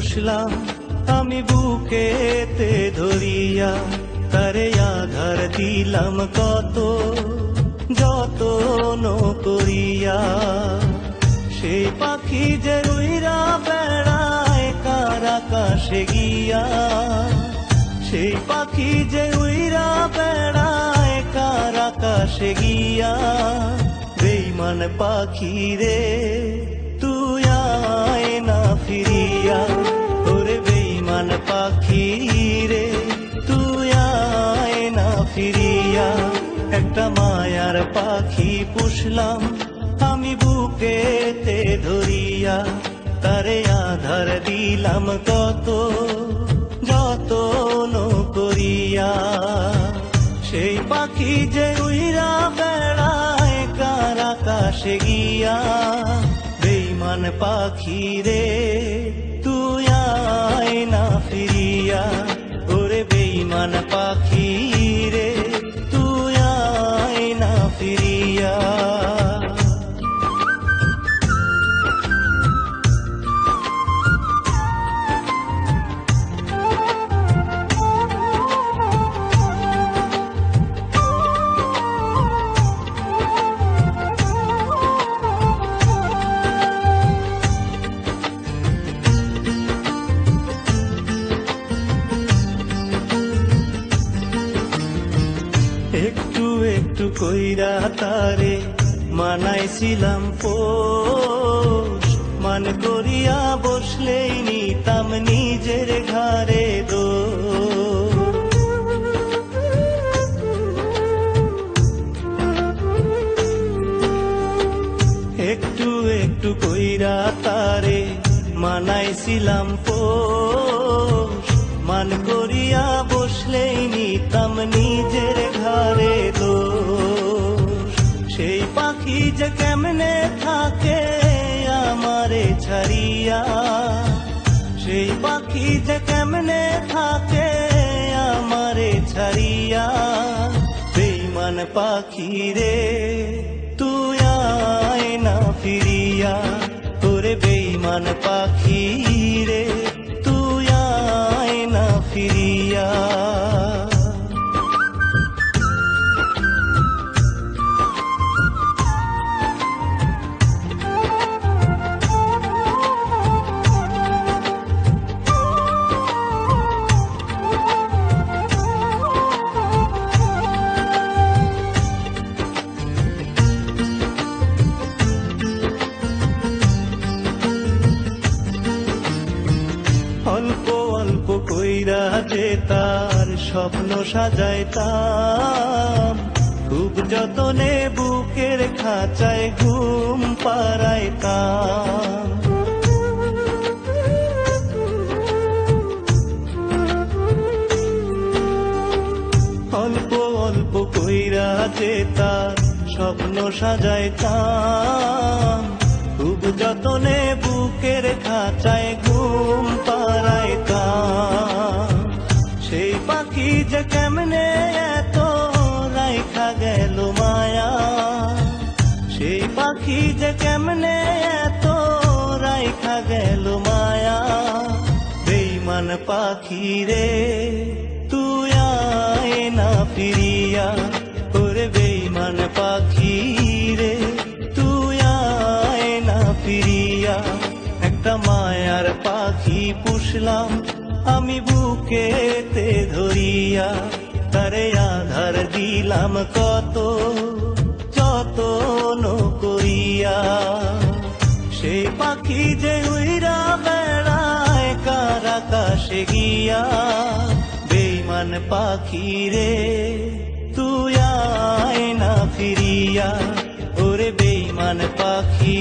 পুষলাম আমি বুকেতে ধরিয়া, তারে আধার দিলাম কত যতন করিয়া। সেই পাখি যে উইরা বেড়ায় কার আকাশে গিয়া, সেই পাখি যে উইরা বেড়ায় কার আকাশে গিয়া। বেঈমান পাখি রে তুই আয় না ফিরিয়া, ওরে বেঈমান পাখি রে তুই আয় না ফিরিয়া। একটা মায়ার পাখি পুষলাম আমি বুকেতে ধরিয়া, তারে আধার দিলাম কত যতন করিয়া। সেই পাখি যে উইরা বেড়ায় কার আকাশে গিয়া। বেঈমান পাখি রে তুই আয় না ফিরিয়া, ওরে বেঈমান পাখি রে তুই আয় না ফিরিয়া। একটু একটু কইরা তারে মানাইছিলাম পোষ, মান করিয়া বসলেই নিতাম নিজের ঘাড়ে দোষ। একটু একটু কইরা তারে মানাইছিলাম পোষ, মান করিয়া বসলেই নিতাম নিজের ঘাড়ে দোষ। সেই পাখি যে কেমনে থাকে আমারে ছাড়িয়া, সেই পাখি যে কেমনে থাকে আমারে ছাড়িয়া। বেঈমান পাখি রে তুই আয় না ফিরিয়া, তোরে বেঈমান পাখি রে তুই আয় না ফিরিয়া। অল্প অল্প কইরা যে তার স্বপ্ন সাজাইতাম, খুব যতনে বুকের খাঁচায় ঘুম পাড়াইতাম। অল্প অল্প কইরা যে তার স্বপ্ন সাজাইতাম, খুব যতনে বুকের খাঁচায় ঘুম পাড়াইতাম। সেই পাখি যে কেমনে এত রাইখা গেল মায়া, সেই পাখি যে কেমনে এত রাইখা গেল মায়া। বেঈমান পাখি রে তুই আয় না ফিরিয়া, ওরে বেঈমান পাখি রে তুই আয় না ফিরিয়া। একটা মায়ার পাখি পুষলাম আমি বুকেতে ধরিয়া, তারে আধার দিলাম কত যতন করিয়া। সেই পাখি যে উইরা বেড়ায় কার আকাশে গিয়া। বেঈমান পাখি রে তুই আয় না ফিরিয়া, ওরে বেঈমান পাখি